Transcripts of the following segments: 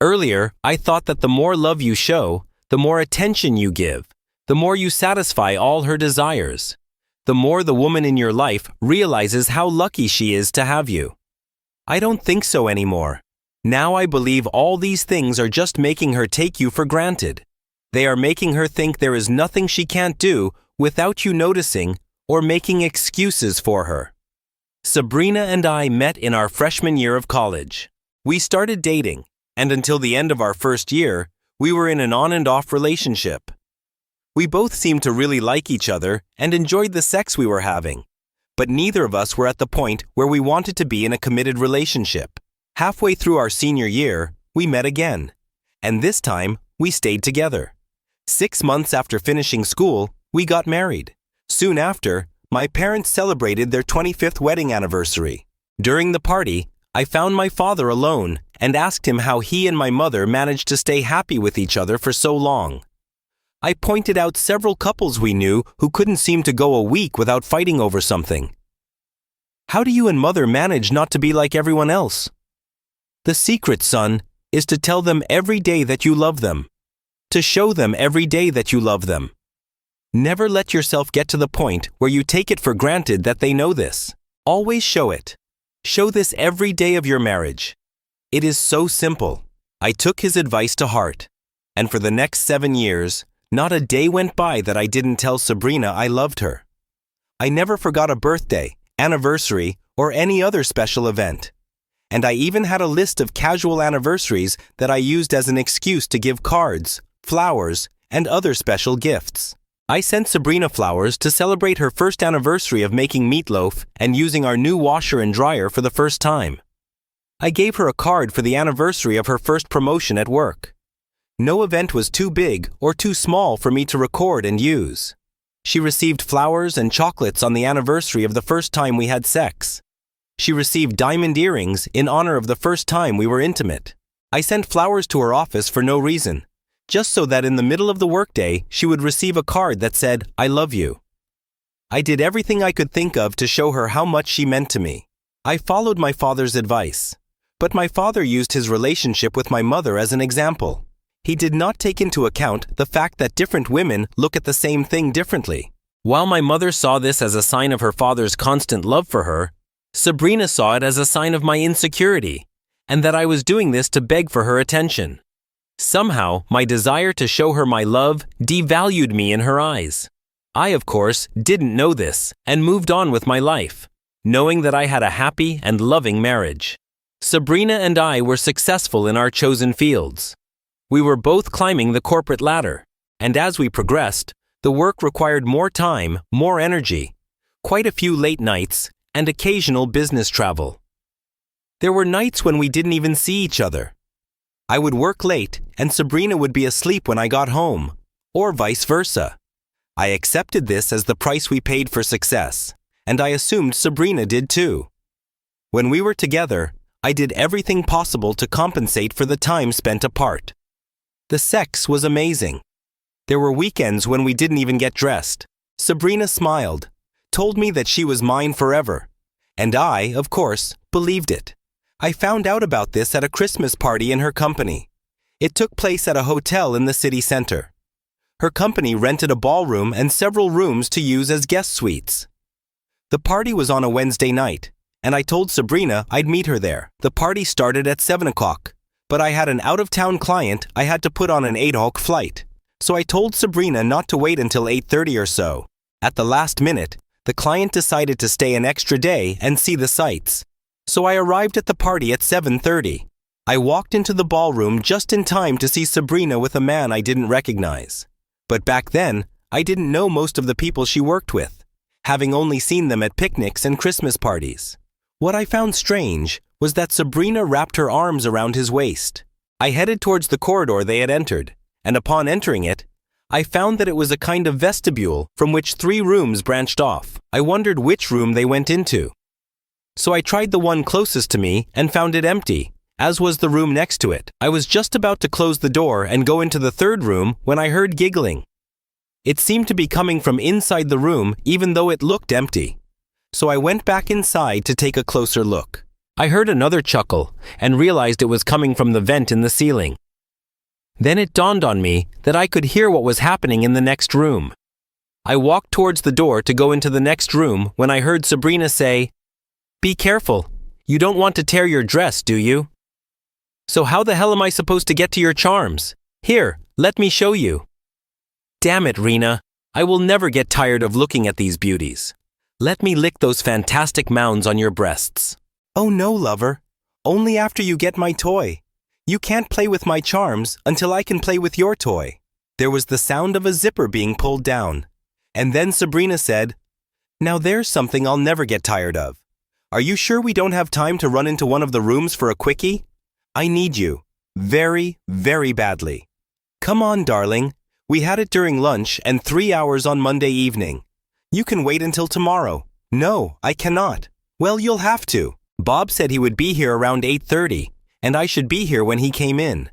Earlier, I thought that the more love you show, the more attention you give, the more you satisfy all her desires, the more the woman in your life realizes how lucky she is to have you. I don't think so anymore. Now I believe all these things are just making her take you for granted. They are making her think there is nothing she can't do without you noticing or making excuses for her. Sabrina and I met in our freshman year of college. We started dating, and until the end of our first year, we were in an on and off relationship. We both seemed to really like each other and enjoyed the sex we were having, but neither of us were at the point where we wanted to be in a committed relationship. Halfway through our senior year, we met again, and this time we stayed together. 6 months after finishing school, we got married. Soon after, my parents celebrated their 25th wedding anniversary. During the party, I found my father alone and asked him how he and my mother managed to stay happy with each other for so long. I pointed out several couples we knew who couldn't seem to go a week without fighting over something. How do you and mother manage not to be like everyone else? The secret, son, is to tell them every day that you love them. To show them every day that you love them. Never let yourself get to the point where you take it for granted that they know this. Always show it. Show this every day of your marriage. It is so simple. I took his advice to heart, and for the next 7 years, not a day went by that I didn't tell Sabrina I loved her. I never forgot a birthday, anniversary, or any other special event. And I even had a list of casual anniversaries that I used as an excuse to give cards, flowers, and other special gifts. I sent Sabrina flowers to celebrate her first anniversary of making meatloaf and using our new washer and dryer for the first time. I gave her a card for the anniversary of her first promotion at work. No event was too big or too small for me to record and use. She received flowers and chocolates on the anniversary of the first time we had sex. She received diamond earrings in honor of the first time we were intimate. I sent flowers to her office for no reason, just so that in the middle of the workday she would receive a card that said, "I love you." I did everything I could think of to show her how much she meant to me. I followed my father's advice, but my father used his relationship with my mother as an example. He did not take into account the fact that different women look at the same thing differently. While my mother saw this as a sign of her father's constant love for her, Sabrina saw it as a sign of my insecurity, and that I was doing this to beg for her attention. Somehow, my desire to show her my love devalued me in her eyes. I, of course, didn't know this and moved on with my life, knowing that I had a happy and loving marriage. Sabrina and I were successful in our chosen fields. We were both climbing the corporate ladder, and as we progressed, the work required more time, more energy, quite a few late nights, and occasional business travel. There were nights when we didn't even see each other. I would work late, and Sabrina would be asleep when I got home, or vice versa. I accepted this as the price we paid for success, and I assumed Sabrina did too. When we were together, I did everything possible to compensate for the time spent apart. The sex was amazing. There were weekends when we didn't even get dressed. Sabrina smiled, told me that she was mine forever, and I, of course, believed it. I found out about this at a Christmas party in her company. It took place at a hotel in the city center. Her company rented a ballroom and several rooms to use as guest suites. The party was on a Wednesday night, and I told Sabrina I'd meet her there. The party started at 7 o'clock, but I had an out-of-town client I had to put on an 8 o'clock flight, so I told Sabrina not to wait until 8:30 or so. At the last minute, the client decided to stay an extra day and see the sights. So I arrived at the party at 7:30. I walked into the ballroom just in time to see Sabrina with a man I didn't recognize. But back then, I didn't know most of the people she worked with, having only seen them at picnics and Christmas parties. What I found strange was that Sabrina wrapped her arms around his waist. I headed towards the corridor they had entered, and upon entering it, I found that it was a kind of vestibule from which 3 rooms branched off. I wondered which room they went into. So I tried the one closest to me and found it empty, as was the room next to it. I was just about to close the door and go into the 3rd room when I heard giggling. It seemed to be coming from inside the room even though it looked empty. So I went back inside to take a closer look. I heard another chuckle and realized it was coming from the vent in the ceiling. Then it dawned on me that I could hear what was happening in the next room. I walked towards the door to go into the next room when I heard Sabrina say, "Be careful. You don't want to tear your dress, do you?" "So how the hell am I supposed to get to your charms? Here, let me show you." "Damn it, Rena. I will never get tired of looking at these beauties. Let me lick those fantastic mounds on your breasts." "Oh no, lover. Only after you get my toy. You can't play with my charms until I can play with your toy." There was the sound of a zipper being pulled down. And then Sabrina said, "Now there's something I'll never get tired of. Are you sure we don't have time to run into one of the rooms for a quickie? I need you. Very, very badly. Come on, darling. We had it during lunch and 3 hours on Monday evening. You can wait until tomorrow." "No, I cannot." "Well, you'll have to. Bob said he would be here around 8:30, and I should be here when he came in.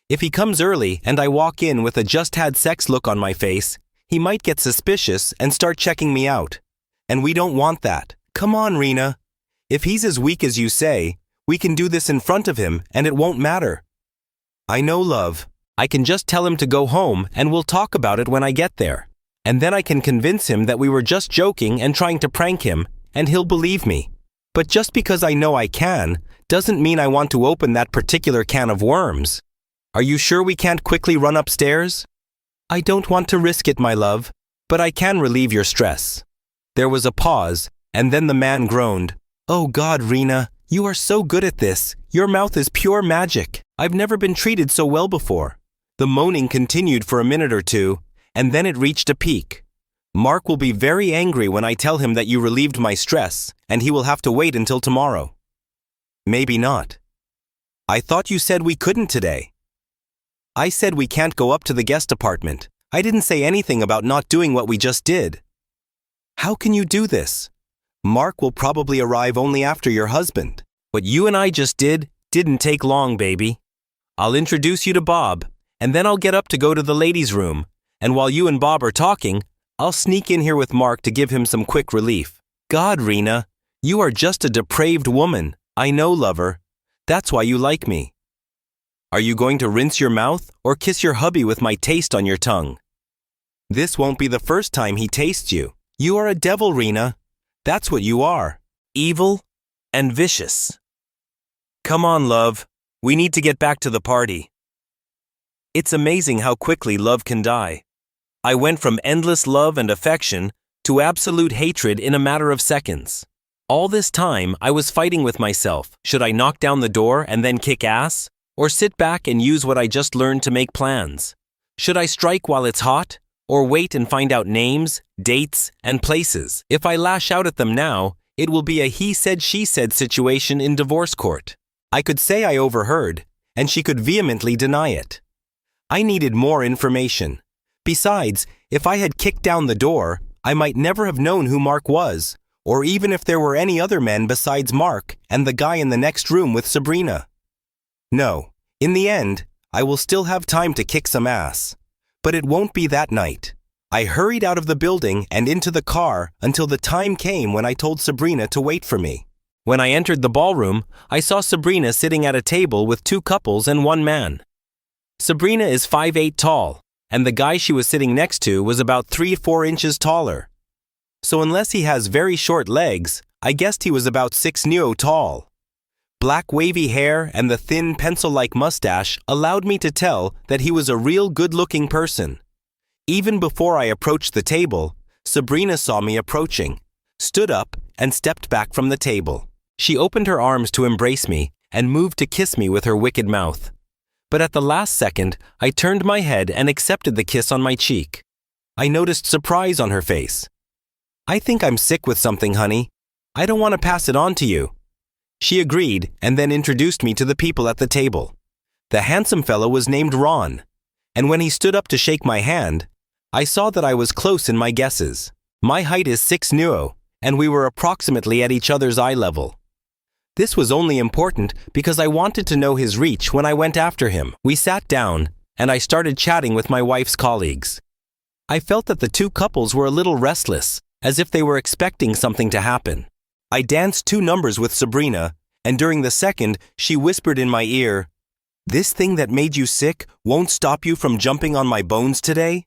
If he comes early and I walk in with a just had sex look on my face, he might get suspicious and start checking me out. And we don't want that. Come on, Rena. If he's as weak as you say, we can do this in front of him and it won't matter." "I know, love. I can just tell him to go home and we'll talk about it when I get there. And then I can convince him that we were just joking and trying to prank him, and he'll believe me. But just because I know I can, doesn't mean I want to open that particular can of worms. Are you sure we can't quickly run upstairs?" "I don't want to risk it, my love, but I can relieve your stress." There was a pause, and then the man groaned, "Oh God, Rena, you are so good at this. Your mouth is pure magic. I've never been treated so well before." The moaning continued for a minute or two, and then it reached a peak. "Mark will be very angry when I tell him that you relieved my stress, and he will have to wait until tomorrow." "Maybe not." "I thought you said we couldn't today." "I said we can't go up to the guest apartment. I didn't say anything about not doing what we just did." "How can you do this? Mark will probably arrive only after your husband." "What you and I just didn't take long, baby. I'll introduce you to Bob, and then I'll get up to go to the ladies' room, and while you and Bob are talking, I'll sneak in here with Mark to give him some quick relief." "God, Rena, you are just a depraved woman. I know, lover. That's why you like me." "Are you going to rinse your mouth or kiss your hubby with my taste on your tongue?" "This won't be the first time he tastes you. You are a devil, Rena. That's what you are. Evil and vicious." "Come on, love. We need to get back to the party." It's amazing how quickly love can die. I went from endless love and affection to absolute hatred in a matter of seconds. All this time, I was fighting with myself. Should I knock down the door and then kick ass? Or sit back and use what I just learned to make plans? Should I strike while it's hot? Or wait and find out names, dates, and places? If I lash out at them now, it will be a he said she said situation in divorce court. I could say I overheard, and she could vehemently deny it. I needed more information. Besides, if I had kicked down the door, I might never have known who Mark was, or even if there were any other men besides Mark and the guy in the next room with Sabrina. No, in the end, I will still have time to kick some ass. But it won't be that night. I hurried out of the building and into the car until the time came when I told Sabrina to wait for me. When I entered the ballroom, I saw Sabrina sitting at a table with 2 couples and 1 man. Sabrina is 5'8" tall, and the guy she was sitting next to was about 3-4 inches taller. So unless he has very short legs, I guessed he was about 6'9" tall. Black wavy hair and the thin pencil-like mustache allowed me to tell that he was a real good-looking person. Even before I approached the table, Sabrina saw me approaching, stood up, and stepped back from the table. She opened her arms to embrace me and moved to kiss me with her wicked mouth. But at the last second, I turned my head and accepted the kiss on my cheek. I noticed surprise on her face. "I think I'm sick with something, honey. I don't want to pass it on to you." She agreed and then introduced me to the people at the table. The handsome fellow was named Ron, and when he stood up to shake my hand, I saw that I was close in my guesses. My height is 6'9", and we were approximately at each other's eye level. This was only important because I wanted to know his reach when I went after him. We sat down, and I started chatting with my wife's colleagues. I felt that the 2 couples were a little restless, as if they were expecting something to happen. I danced 2 numbers with Sabrina, and during the second, she whispered in my ear, "This thing that made you sick won't stop you from jumping on my bones today?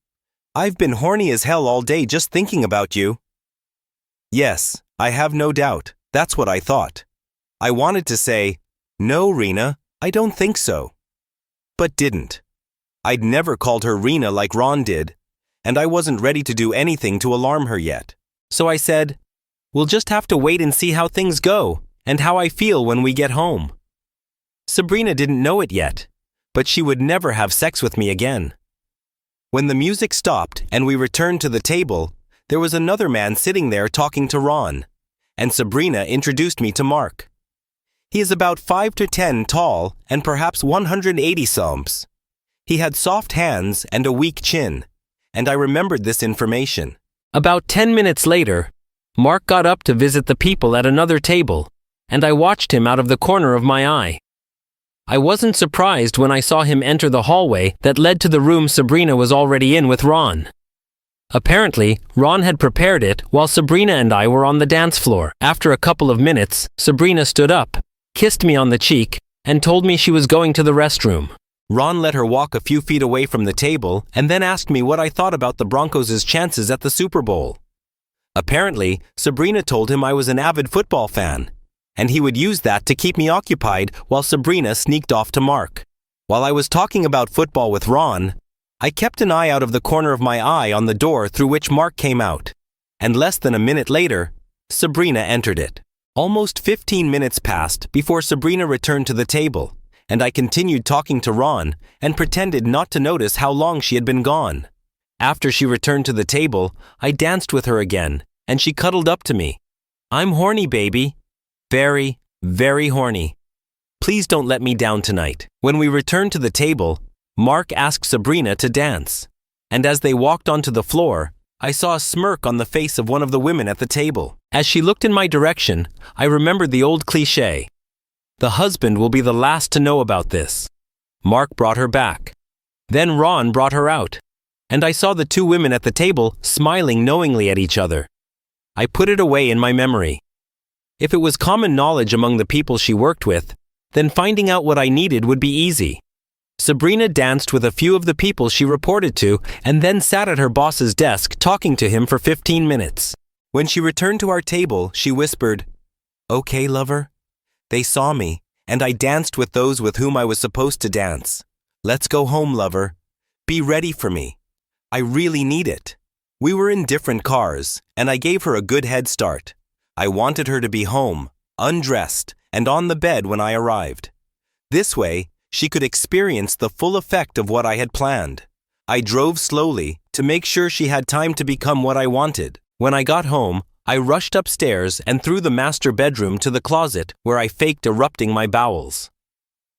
I've been horny as hell all day just thinking about you." Yes, I have no doubt, that's what I thought. I wanted to say, "No, Rena, I don't think so," but didn't. I'd never called her Rena like Ron did, and I wasn't ready to do anything to alarm her yet. So I said, "We'll just have to wait and see how things go, and how I feel when we get home." Sabrina didn't know it yet, but she would never have sex with me again. When the music stopped and we returned to the table, there was another man sitting there talking to Ron, and Sabrina introduced me to Mark. He is about 5 to 10 tall and perhaps 180 cms. He had soft hands and a weak chin, and I remembered this information. About 10 minutes later, Mark got up to visit the people at another table, and I watched him out of the corner of my eye. I wasn't surprised when I saw him enter the hallway that led to the room Sabrina was already in with Ron. Apparently, Ron had prepared it while Sabrina and I were on the dance floor. After a couple of minutes, Sabrina stood up, kissed me on the cheek, and told me she was going to the restroom. Ron let her walk a few feet away from the table and then asked me what I thought about the Broncos' chances at the Super Bowl. Apparently, Sabrina told him I was an avid football fan, and he would use that to keep me occupied while Sabrina sneaked off to Mark. While I was talking about football with Ron, I kept an eye out of the corner of my eye on the door through which Mark came out, and less than a minute later, Sabrina entered it. Almost 15 minutes passed before Sabrina returned to the table, and I continued talking to Ron and pretended not to notice how long she had been gone. After she returned to the table, I danced with her again, and she cuddled up to me. "I'm horny, baby. Very, very horny. Please don't let me down tonight." When we returned to the table, Mark asked Sabrina to dance, and as they walked onto the floor, I saw a smirk on the face of one of the women at the table. As she looked in my direction, I remembered the old cliché. The husband will be the last to know about this. Mark brought her back. Then Ron brought her out, and I saw the two women at the table smiling knowingly at each other. I put it away in my memory. If it was common knowledge among the people she worked with, then finding out what I needed would be easy. Sabrina danced with a few of the people she reported to and then sat at her boss's desk talking to him for 15 minutes. When she returned to our table, she whispered, "Okay, lover? They saw me, and I danced with those with whom I was supposed to dance. Let's go home, lover. Be ready for me. I really need it." We were in different cars, and I gave her a good head start. I wanted her to be home, undressed, and on the bed when I arrived. This way, she could experience the full effect of what I had planned. I drove slowly to make sure she had time to become what I wanted. When I got home, I rushed upstairs and through the master bedroom to the closet where I faked erupting my bowels.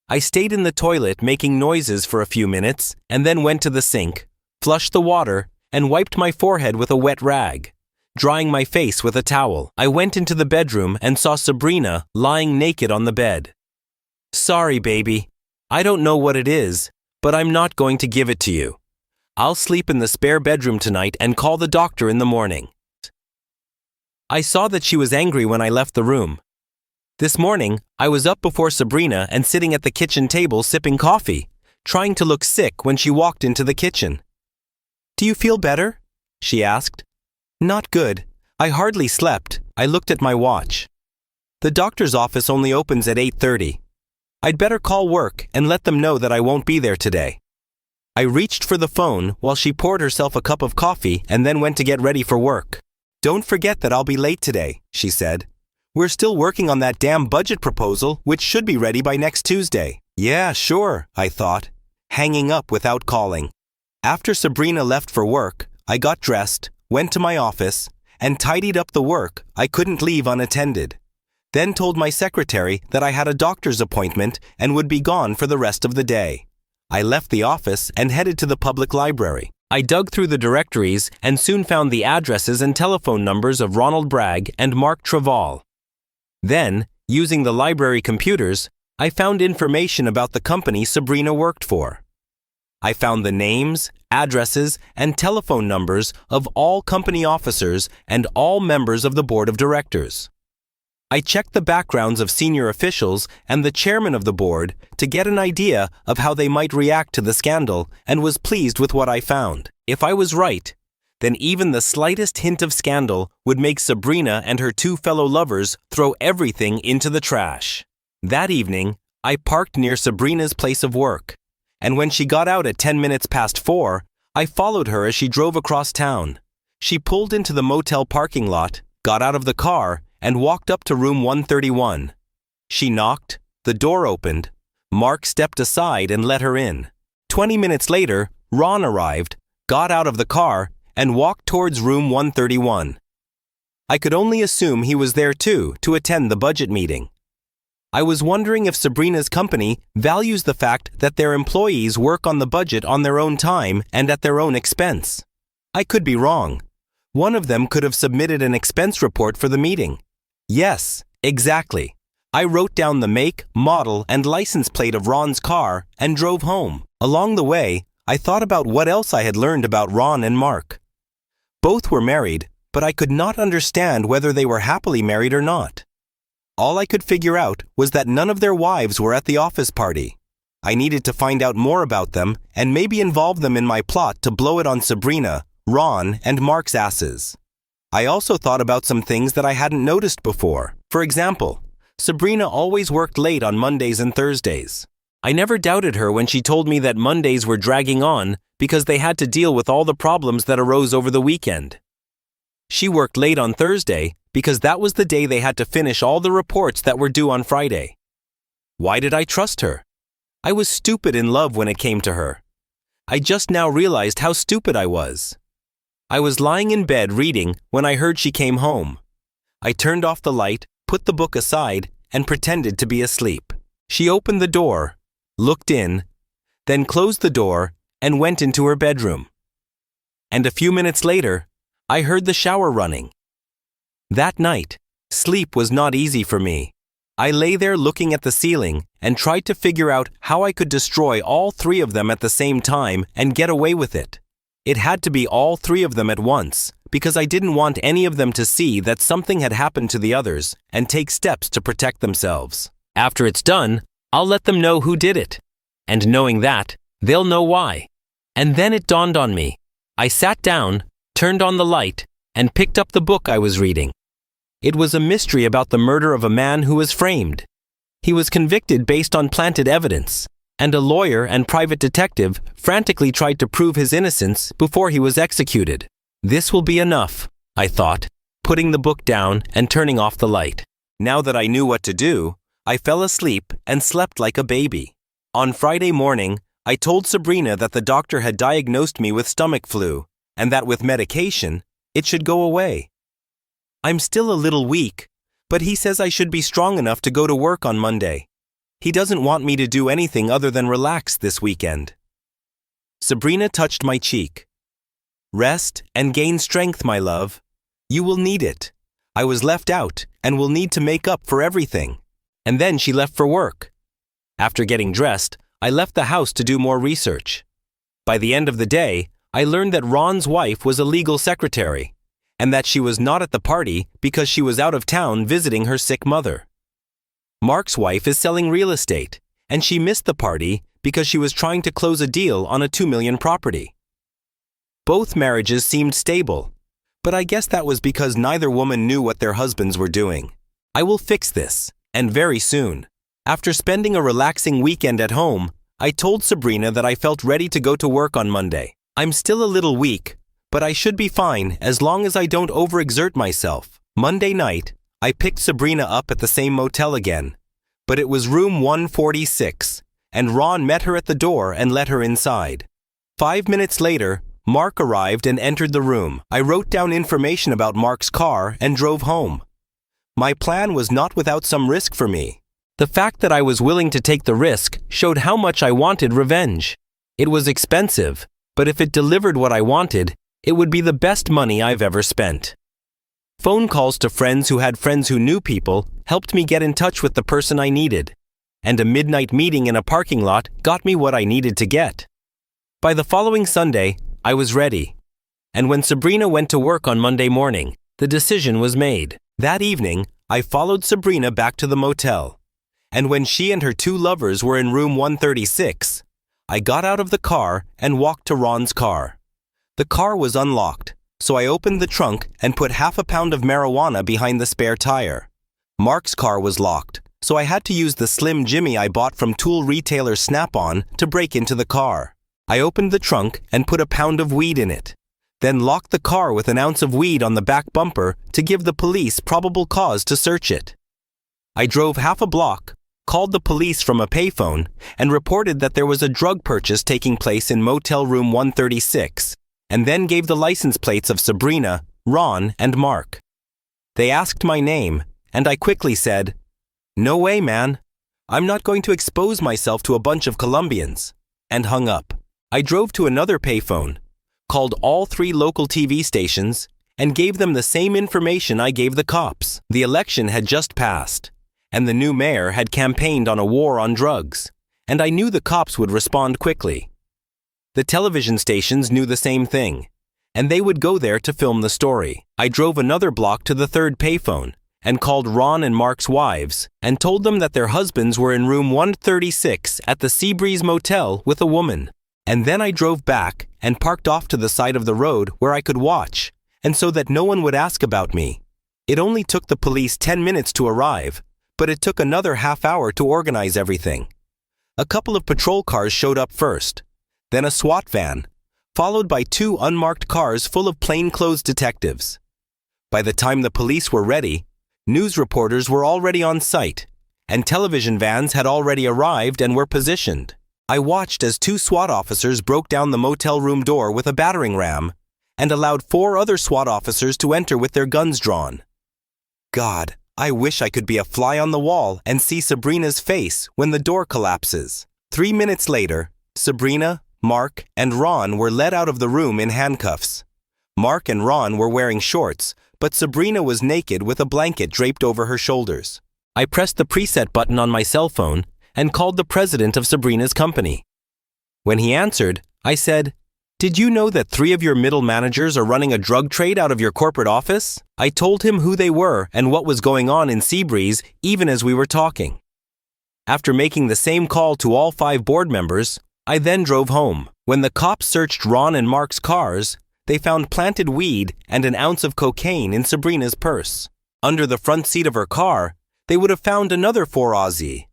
I stayed in the toilet making noises for a few minutes and then went to the sink, flushed the water, and wiped my forehead with a wet rag, drying my face with a towel. I went into the bedroom and saw Sabrina lying naked on the bed. "Sorry, baby. I don't know what it is, but I'm not going to give it to you. I'll sleep in the spare bedroom tonight and call the doctor in the morning." I saw that she was angry when I left the room. This morning, I was up before Sabrina and sitting at the kitchen table sipping coffee, trying to look sick when she walked into the kitchen. "Do you feel better?" she asked. "Not good. I hardly slept." I looked at my watch. The doctor's office only opens at 8:30. I'd better call work and let them know that I won't be there today. I reached for the phone while she poured herself a cup of coffee and then went to get ready for work. "Don't forget that I'll be late today," she said. "We're still working on that damn budget proposal, which should be ready by next Tuesday." "Yeah, sure," I thought, hanging up without calling. After Sabrina left for work, I got dressed, went to my office, and tidied up the work I couldn't leave unattended. Then told my secretary that I had a doctor's appointment and would be gone for the rest of the day. I left the office and headed to the public library. I dug through the directories and soon found the addresses and telephone numbers of Ronald Bragg and Mark Travall. Then, using the library computers, I found information about the company Sabrina worked for. I found the names, addresses, and telephone numbers of all company officers and all members of the board of directors. I checked the backgrounds of senior officials and the chairman of the board to get an idea of how they might react to the scandal and was pleased with what I found. If I was right, then even the slightest hint of scandal would make Sabrina and her two fellow lovers throw everything into the trash. That evening, I parked near Sabrina's place of work, and when she got out at 10 minutes past 4, I followed her as she drove across town. She pulled into the motel parking lot, got out of the car, and walked up to room 131. She knocked, the door opened, Mark stepped aside and let her in. 20 minutes later, Ron arrived, got out of the car, and walked towards room 131. I could only assume he was there too to attend the budget meeting. I was wondering if Sabrina's company values the fact that their employees work on the budget on their own time and at their own expense. I could be wrong. One of them could have submitted an expense report for the meeting. Yes, exactly. I wrote down the make, model, and license plate of Ron's car and drove home. Along the way, I thought about what else I had learned about Ron and Mark. Both were married, but I could not understand whether they were happily married or not. All I could figure out was that none of their wives were at the office party. I needed to find out more about them and maybe involve them in my plot to blow it on Sabrina, Ron, and Mark's asses. I also thought about some things that I hadn't noticed before. For example, Sabrina always worked late on Mondays and Thursdays. I never doubted her when she told me that Mondays were dragging on because they had to deal with all the problems that arose over the weekend. She worked late on Thursday because that was the day they had to finish all the reports that were due on Friday. Why did I trust her? I was stupid in love when it came to her. I just now realized how stupid I was. I was lying in bed reading when I heard she came home. I turned off the light, put the book aside, and pretended to be asleep. She opened the door, looked in, then closed the door and went into her bedroom. And a few minutes later, I heard the shower running. That night, sleep was not easy for me. I lay there looking at the ceiling and tried to figure out how I could destroy all three of them at the same time and get away with it. It had to be all three of them at once, because I didn't want any of them to see that something had happened to the others and take steps to protect themselves. After it's done, I'll let them know who did it. And knowing that, they'll know why. And then it dawned on me. I sat down, turned on the light, and picked up the book I was reading. It was a mystery about the murder of a man who was framed. He was convicted based on planted evidence, and a lawyer and private detective frantically tried to prove his innocence before he was executed. This will be enough, I thought, putting the book down and turning off the light. Now that I knew what to do, I fell asleep and slept like a baby. On Friday morning, I told Sabrina that the doctor had diagnosed me with stomach flu, and that with medication, it should go away. I'm still a little weak, but he says I should be strong enough to go to work on Monday. He doesn't want me to do anything other than relax this weekend. Sabrina touched my cheek. Rest and gain strength, my love. You will need it. I was left out and will need to make up for everything. And then she left for work. After getting dressed, I left the house to do more research. By the end of the day, I learned that Ron's wife was a legal secretary, and that she was not at the party because she was out of town visiting her sick mother. Mark's wife is selling real estate, and she missed the party because she was trying to close a deal on a $2 million property. Both marriages seemed stable, but I guess that was because neither woman knew what their husbands were doing. I will fix this, and very soon. After spending a relaxing weekend at home, I told Sabrina that I felt ready to go to work on Monday. I'm still a little weak, but I should be fine as long as I don't overexert myself. Monday night, I picked Sabrina up at the same motel again, but it was room 146, and Ron met her at the door and let her inside. 5 minutes later, Mark arrived and entered the room. I wrote down information about Mark's car and drove home. My plan was not without some risk for me. The fact that I was willing to take the risk showed how much I wanted revenge. It was expensive, but if it delivered what I wanted, it would be the best money I've ever spent. Phone calls to friends who had friends who knew people helped me get in touch with the person I needed, and a midnight meeting in a parking lot got me what I needed to get. By the following Sunday, I was ready, and when Sabrina went to work on Monday morning, the decision was made. That evening, I followed Sabrina back to the motel. And when she and her two lovers were in room 136, I got out of the car and walked to Ron's car. The car was unlocked, so I opened the trunk and put half a pound of marijuana behind the spare tire. Mark's car was locked, so I had to use the Slim Jimmy I bought from tool retailer Snap-on to break into the car. I opened the trunk and put a pound of weed in it, then locked the car with an ounce of weed on the back bumper to give the police probable cause to search it. I drove half a block, called the police from a payphone, and reported that there was a drug purchase taking place in motel room 136, and then gave the license plates of Sabrina, Ron, and Mark. They asked my name, and I quickly said, "No way, man. I'm not going to expose myself to a bunch of Colombians," and hung up. I drove to another payphone, called all 3 local TV stations, and gave them the same information I gave the cops. The election had just passed, and the new mayor had campaigned on a war on drugs, and I knew the cops would respond quickly. The television stations knew the same thing, and they would go there to film the story. I drove another block to the 3rd payphone and called Ron and Mark's wives and told them that their husbands were in room 136 at the Seabreeze Motel with a woman. And then I drove back and parked off to the side of the road where I could watch, and so that no one would ask about me. It only took the police 10 minutes to arrive, but it took another half hour to organize everything. A couple of patrol cars showed up first, then a SWAT van, followed by 2 unmarked cars full of plainclothes detectives. By the time the police were ready, news reporters were already on site, and television vans had already arrived and were positioned. I watched as 2 SWAT officers broke down the motel room door with a battering ram and allowed 4 other SWAT officers to enter with their guns drawn. God, I wish I could be a fly on the wall and see Sabrina's face when the door collapses. 3 minutes later, Sabrina, Mark, and Ron were led out of the room in handcuffs. Mark and Ron were wearing shorts, but Sabrina was naked with a blanket draped over her shoulders. I pressed the preset button on my cell phone and called the president of Sabrina's company. When he answered, I said, "Did you know that 3 of your middle managers are running a drug trade out of your corporate office?" I told him who they were and what was going on in Seabreeze even as we were talking. After making the same call to all 5 board members, I then drove home. When the cops searched Ron and Mark's cars, they found planted weed and an ounce of cocaine in Sabrina's purse. Under the front seat of her car, they would have found another 4 Aussie.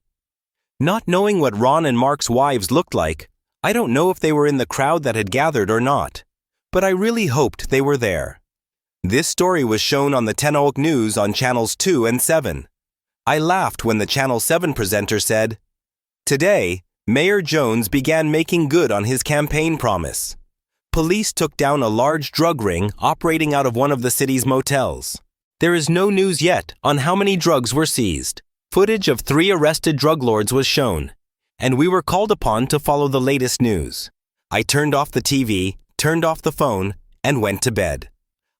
Not knowing what Ron and Mark's wives looked like, I don't know if they were in the crowd that had gathered or not, but I really hoped they were there. This story was shown on the Tenoch News on channels 2 and 7. I laughed when the Channel 7 presenter said, "Today, Mayor Jones began making good on his campaign promise. Police took down a large drug ring operating out of one of the city's motels. There is no news yet on how many drugs were seized. Footage of 3 arrested drug lords was shown, and we were called upon to follow the latest news. I turned off the TV, turned off the phone, and went to bed.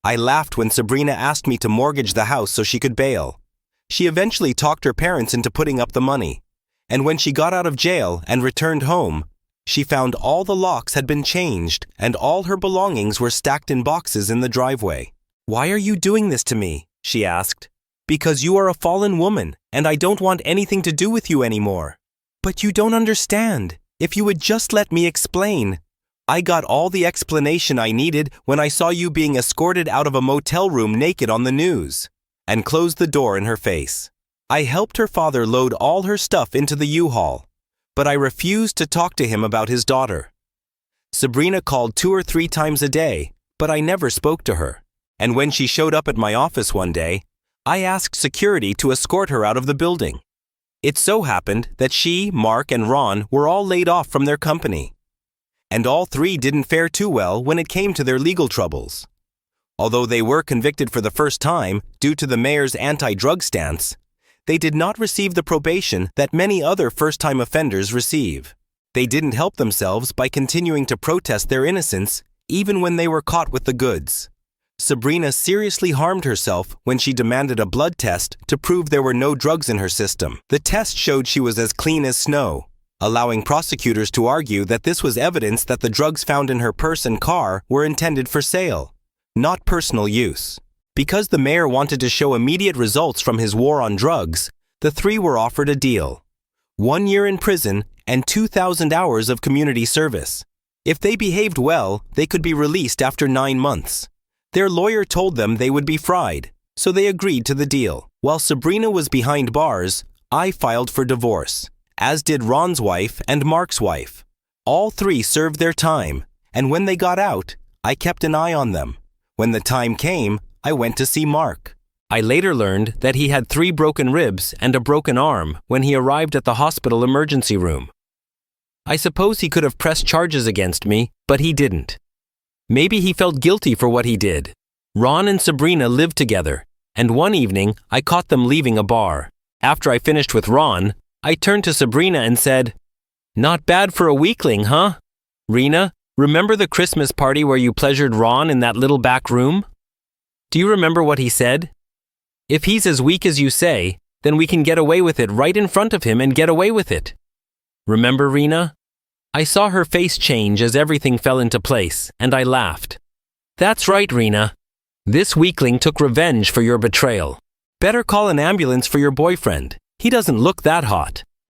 I laughed when Sabrina asked me to mortgage the house so she could bail. She eventually talked her parents into putting up the money, and when she got out of jail and returned home, she found all the locks had been changed and all her belongings were stacked in boxes in the driveway. "Why are you doing this to me?" she asked. "Because you are a fallen woman, and I don't want anything to do with you anymore." "But you don't understand. If you would just let me explain. I got all the explanation I needed when I saw you being escorted out of a motel room naked on the news," and closed the door in her face. I helped her father load all her stuff into the U-Haul, but I refused to talk to him about his daughter. Sabrina called 2 or 3 times a day, but I never spoke to her. And when she showed up at my office one day, I asked security to escort her out of the building. It so happened that she, Mark, and Ron were all laid off from their company. And all 3 didn't fare too well when it came to their legal troubles. Although they were convicted for the first time due to the mayor's anti-drug stance, they did not receive the probation that many other first-time offenders receive. They didn't help themselves by continuing to protest their innocence even when they were caught with the goods. Sabrina seriously harmed herself when she demanded a blood test to prove there were no drugs in her system. The test showed she was as clean as snow, allowing prosecutors to argue that this was evidence that the drugs found in her purse and car were intended for sale, not personal use. Because the mayor wanted to show immediate results from his war on drugs, the three were offered a deal: 1 year in prison and 2,000 hours of community service. If they behaved well, they could be released after 9 months. Their lawyer told them they would be fried, so they agreed to the deal. While Sabrina was behind bars, I filed for divorce, as did Ron's wife and Mark's wife. All three served their time, and when they got out, I kept an eye on them. When the time came, I went to see Mark. I later learned that he had 3 broken ribs and a broken arm when he arrived at the hospital emergency room. I suppose he could have pressed charges against me, but he didn't. Maybe he felt guilty for what he did. Ron and Sabrina lived together, and one evening I caught them leaving a bar. After I finished with Ron, I turned to Sabrina and said, "Not bad for a weakling, huh? Rena, remember the Christmas party where you pleasured Ron in that little back room? Do you remember what he said? If he's as weak as you say, then we can get away with it right in front of him and get away with it. Remember, Rena?" I saw her face change as everything fell into place, and I laughed. "That's right, Rena. This weakling took revenge for your betrayal. Better call an ambulance for your boyfriend. He doesn't look that hot."